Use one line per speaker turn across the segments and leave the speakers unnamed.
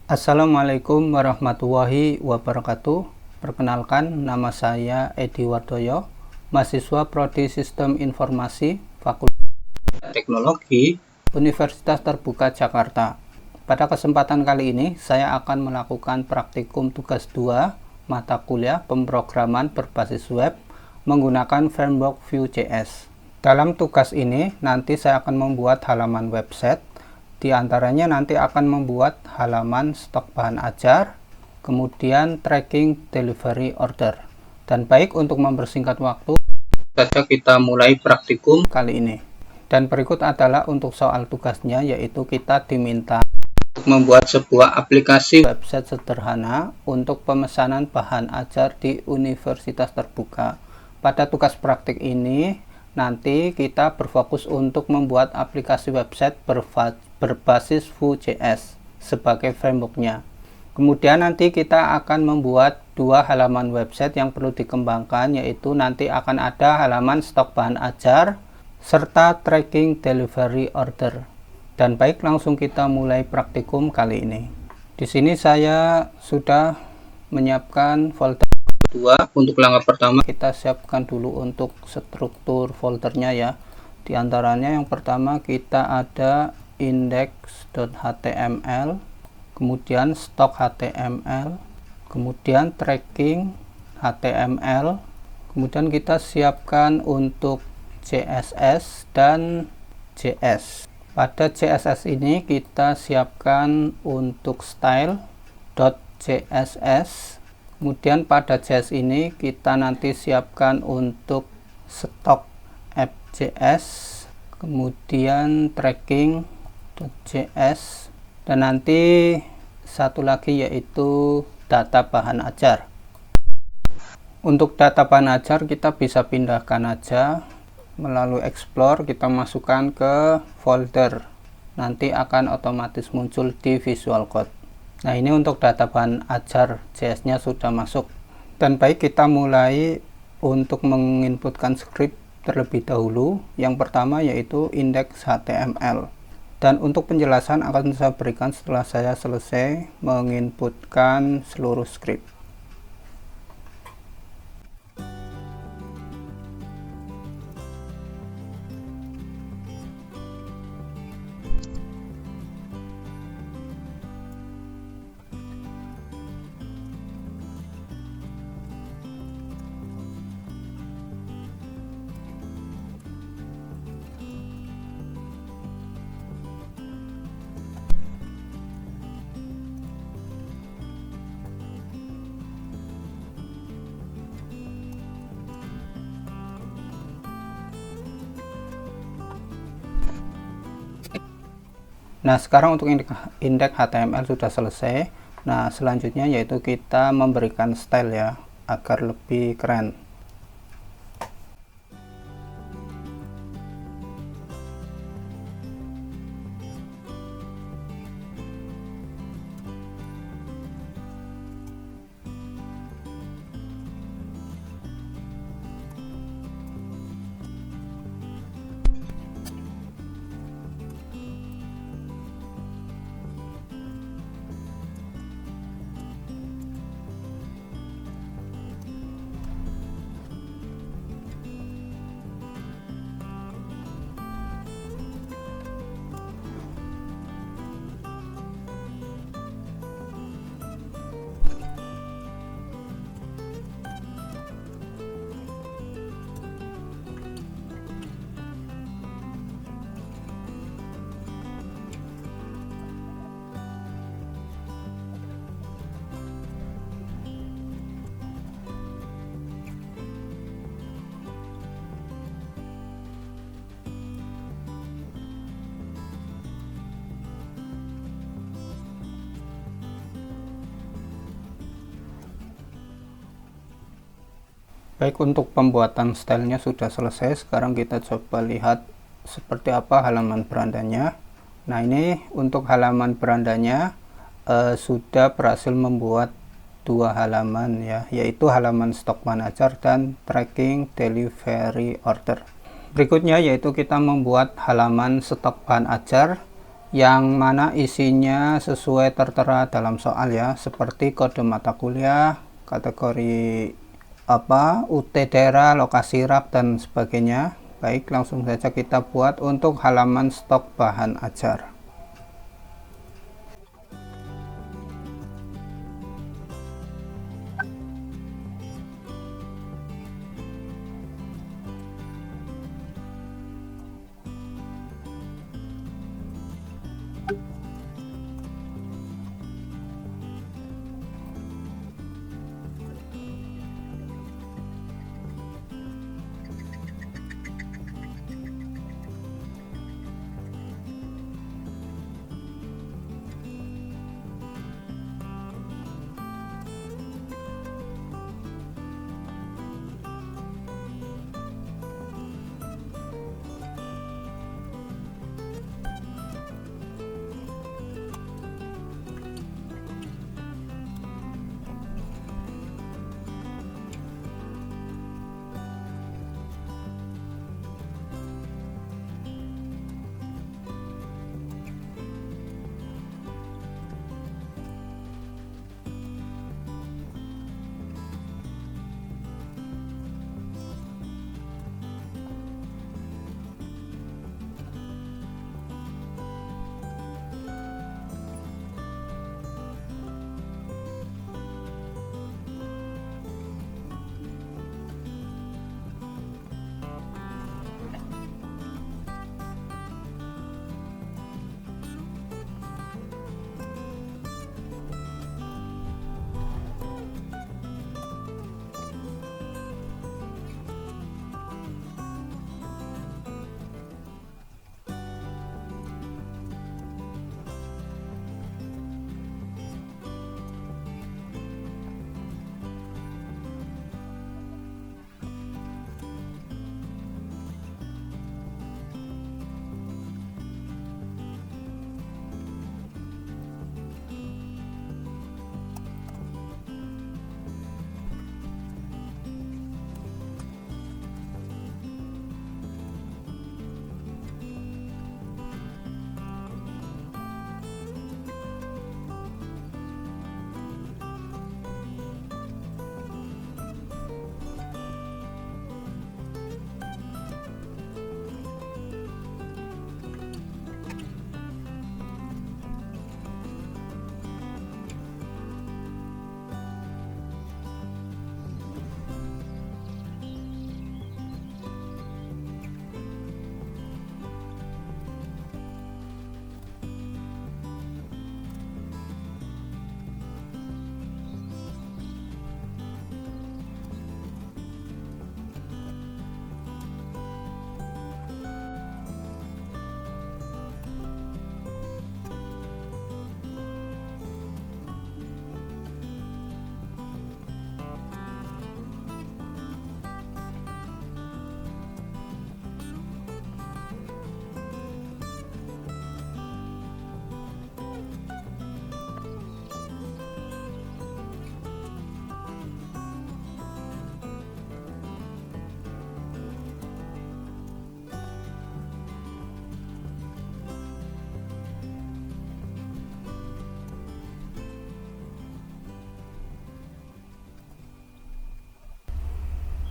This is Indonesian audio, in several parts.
Assalamualaikum warahmatullahi wabarakatuh. Perkenalkan, nama saya Edi Wardoyo, mahasiswa Prodi Sistem Informasi Fakultas Teknologi Universitas Terbuka Jakarta. Pada kesempatan kali ini, saya akan melakukan praktikum tugas 2 mata kuliah pemrograman berbasis web menggunakan framework Vue.js. Dalam tugas ini, nanti saya akan membuat halaman website. Di antaranya nanti akan membuat halaman stok bahan ajar, kemudian tracking delivery order. Dan baik, untuk mempersingkat waktu, saja kita mulai praktikum kali ini. Dan berikut adalah untuk soal tugasnya, yaitu kita diminta untuk membuat sebuah aplikasi website sederhana untuk pemesanan bahan ajar di Universitas Terbuka. Pada tugas praktik ini, nanti kita berfokus untuk membuat aplikasi website berbasis Vue.js sebagai frameworknya. Kemudian nanti kita akan membuat 2 halaman website yang perlu dikembangkan, yaitu nanti akan ada halaman stok bahan ajar serta tracking delivery order. Dan baik, langsung kita mulai praktikum kali ini. Di sini saya sudah menyiapkan folder 2. Untuk langkah pertama kita siapkan dulu untuk struktur foldernya ya. Di antaranya yang pertama kita ada index.html, kemudian stok HTML, kemudian tracking HTML, kemudian kita siapkan untuk CSS dan JS. Pada CSS ini kita siapkan untuk style.css. Kemudian pada JS ini kita nanti siapkan untuk stok app.js, kemudian tracking.js, dan nanti satu lagi yaitu data bahan ajar. Untuk data bahan ajar kita bisa pindahkan aja melalui explore, kita masukkan ke folder, nanti akan otomatis muncul di Visual Code. Nah, ini untuk data bahan ajar JS-nya sudah masuk. Dan baik, kita mulai untuk menginputkan script terlebih dahulu. Yang pertama yaitu index.html. Dan untuk penjelasan akan saya berikan setelah saya selesai menginputkan seluruh script. Nah, sekarang untuk indeks HTML sudah selesai. Nah, selanjutnya yaitu kita memberikan style ya, agar lebih keren. Baik, untuk pembuatan stylenya sudah selesai. Sekarang kita coba lihat seperti apa halaman berandanya. Nah, ini untuk halaman berandanya sudah berhasil membuat 2 halaman ya, yaitu halaman stok bahan ajar dan tracking delivery order. Berikutnya yaitu kita membuat halaman stok bahan ajar yang mana isinya sesuai tertera dalam soal ya, seperti kode mata kuliah, kategori UT daerah, lokasi rak dan sebagainya. Baik, langsung saja kita buat untuk halaman stok bahan ajar.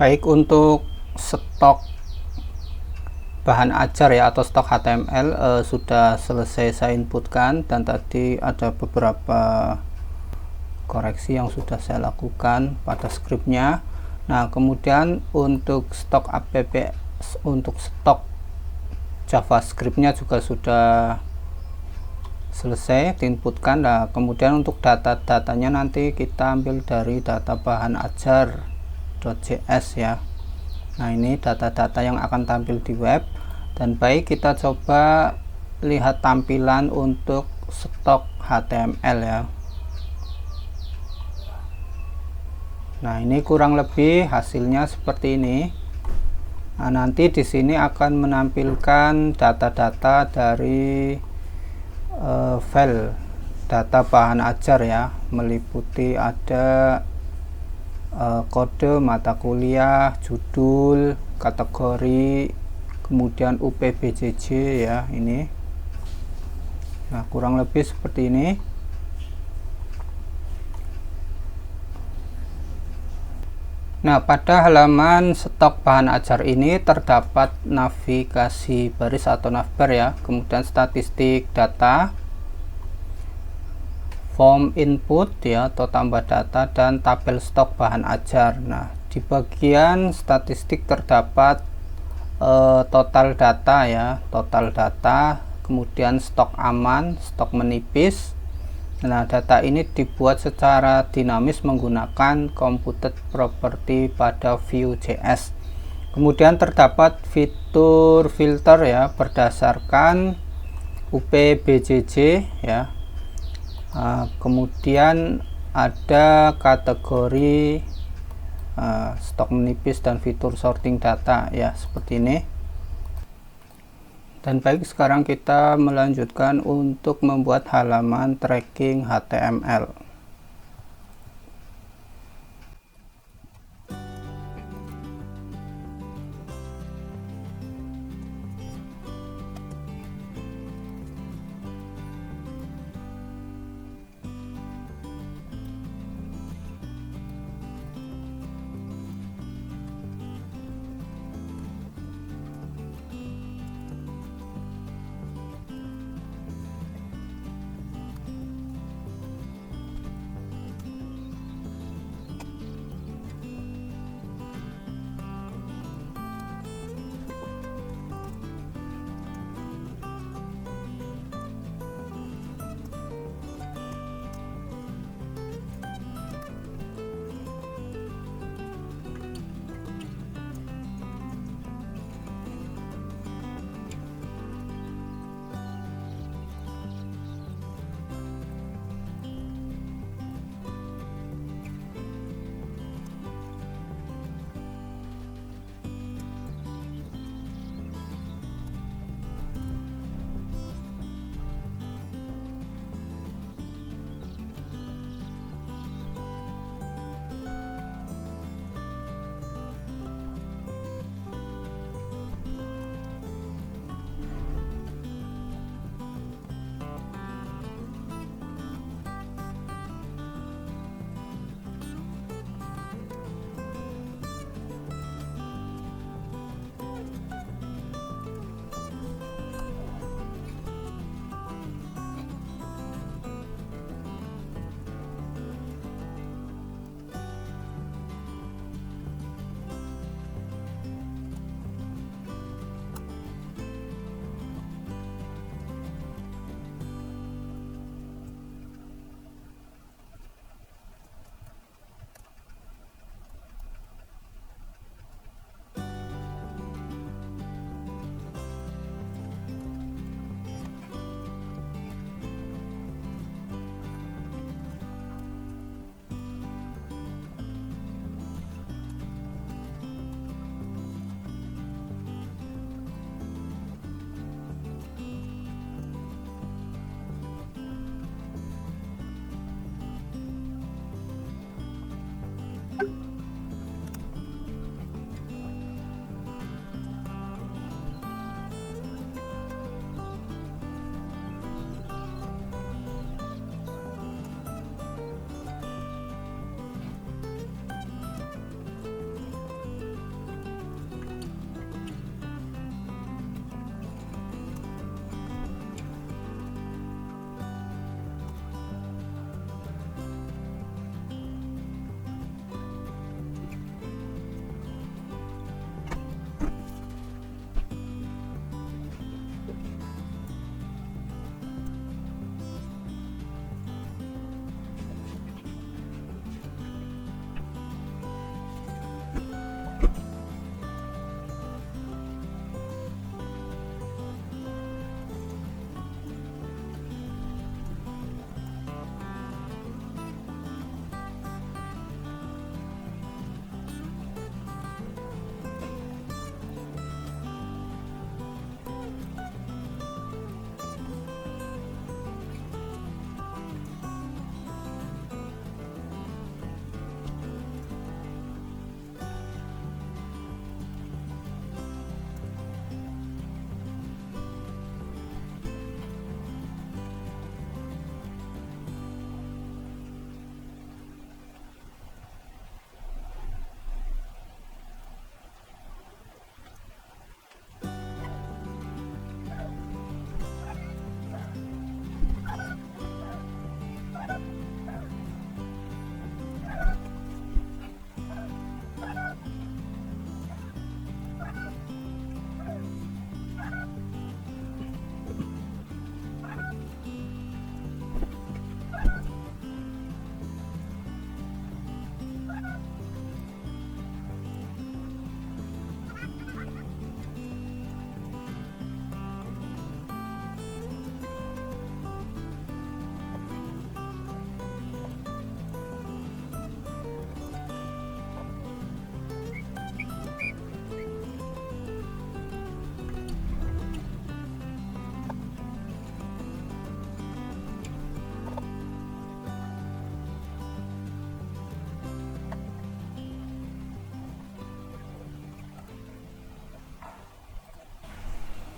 Baik, untuk stok bahan ajar ya atau stok HTML sudah selesai saya inputkan, dan tadi ada beberapa koreksi yang sudah saya lakukan pada scriptnya. Nah, kemudian untuk stok app, untuk stok JavaScriptnya juga sudah selesai diinputkan. Nah, kemudian untuk data-datanya nanti kita ambil dari data bahan ajar.js ya. Nah, ini data-data yang akan tampil di web. Dan baik, kita coba lihat tampilan untuk stok HTML ya. Nah, ini kurang lebih hasilnya seperti ini. Nah, nanti di sini akan menampilkan data-data dari file data bahan ajar ya, meliputi ada kode mata kuliah, judul, kategori, kemudian UPBJJ ya ini. Nah, kurang lebih seperti ini. Nah, pada halaman stok bahan ajar ini terdapat navigasi baris atau navbar ya, kemudian statistik data, form input ya atau tambah data, dan tabel stok bahan ajar. Nah, di bagian statistik terdapat total data ya, total data, kemudian stok aman, stok menipis. Nah, data ini dibuat secara dinamis menggunakan computed property pada Vue.js. Kemudian terdapat fitur filter ya berdasarkan UPBJJ ya. Kemudian ada kategori stok menipis dan fitur sorting data ya, seperti ini. Dan baik, sekarang kita melanjutkan untuk membuat halaman tracking HTML.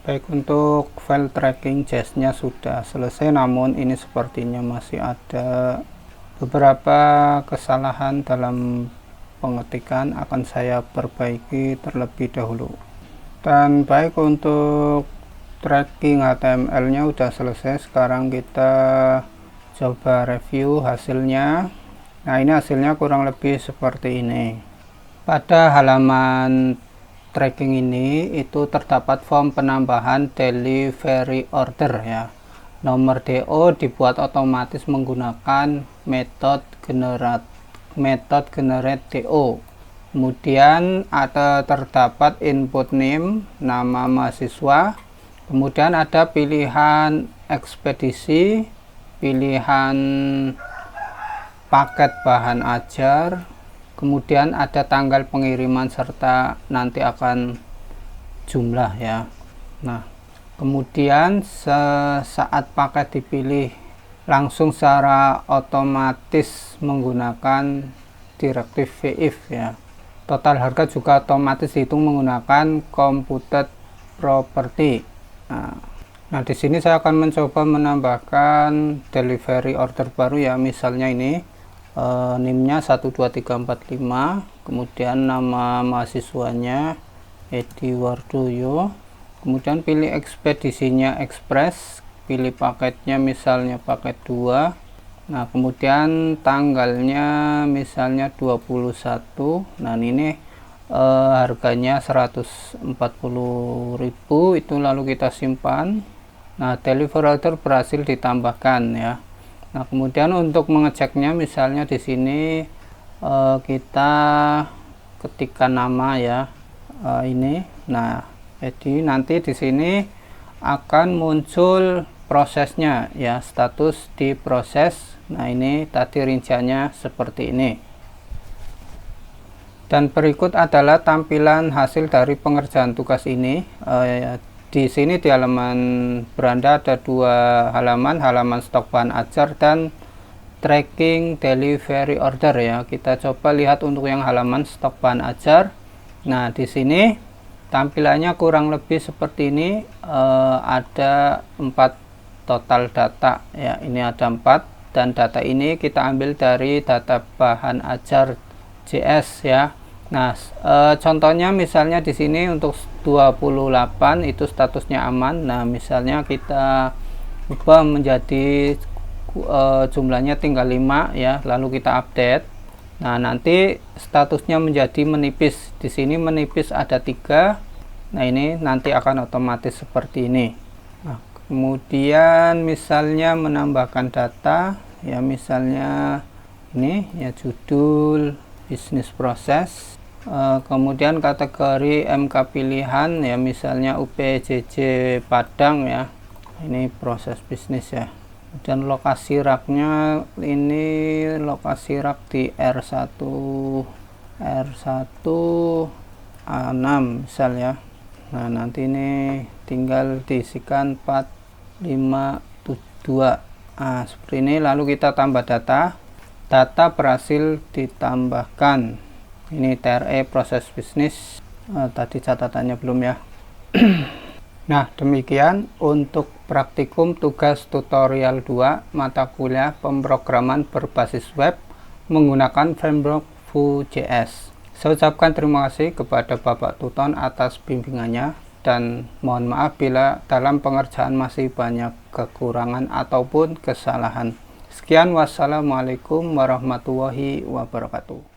Baik, untuk file tracking JS-nya sudah selesai, namun ini sepertinya masih ada beberapa kesalahan dalam pengetikan. Akan saya perbaiki terlebih dahulu. Dan baik, untuk tracking HTML-nya udah selesai. Sekarang kita coba review hasilnya. Nah, ini hasilnya kurang lebih seperti ini. Pada halaman tracking ini itu terdapat form penambahan delivery order ya. Nomor DO dibuat otomatis menggunakan metode generate DO. Kemudian terdapat input name, nama mahasiswa. Kemudian ada pilihan ekspedisi, pilihan paket bahan ajar. Kemudian ada tanggal pengiriman serta nanti akan jumlah ya. Nah, kemudian saat paket dipilih langsung secara otomatis menggunakan direktif VIF ya. Total harga juga otomatis dihitung menggunakan computed property. Nah, di sini saya akan mencoba menambahkan delivery order baru ya. Misalnya ini NIM-nya 12345, kemudian nama mahasiswanya Edi Wardoyo, kemudian pilih ekspedisinya Express, pilih paketnya misalnya paket 2. Nah, kemudian tanggalnya misalnya 21. Nah, ini harganya 140.000, itu lalu kita simpan. Nah, delivery order berhasil ditambahkan ya. Nah, kemudian untuk mengeceknya misalnya di sini kita ketikkan nama ya, ini. Nah, jadi nanti di sini akan muncul prosesnya ya, status diproses. Nah, ini tadi rinciannya seperti ini. Dan berikut adalah tampilan hasil dari pengerjaan tugas ini. Di sini di halaman beranda ada dua halaman stok bahan ajar dan tracking delivery order ya. Kita coba lihat untuk yang halaman stok bahan ajar. Nah, di sini tampilannya kurang lebih seperti ini. Ada 4 total data ya. Ini ada 4 dan data ini kita ambil dari data bahan ajar JS ya. Nah, contohnya misalnya di sini untuk 28 itu statusnya aman. Nah, misalnya kita ubah menjadi jumlahnya tinggal 5 ya, lalu kita update. Nah, nanti statusnya menjadi menipis. Di sini menipis ada 3. Nah, ini nanti akan otomatis seperti ini. Nah, kemudian misalnya menambahkan data ya, misalnya ini ya, judul bisnis proses. Kemudian kategori MK pilihan ya, misalnya UPJJ Padang ya, ini proses bisnis ya. Dan lokasi raknya ini lokasi rak di R1 A6 misal ya. Nah, nanti ini tinggal diisikan 452. Nah, seperti ini, lalu kita tambah data berhasil ditambahkan. Ini TRE proses bisnis, tadi catatannya belum ya. Nah, demikian untuk praktikum tugas tutorial 2 mata kuliah pemrograman berbasis web menggunakan framework Vue.js. Saya ucapkan terima kasih kepada Bapak Tuton atas bimbingannya dan mohon maaf bila dalam pengerjaan masih banyak kekurangan ataupun kesalahan. Sekian, wassalamualaikum warahmatullahi wabarakatuh.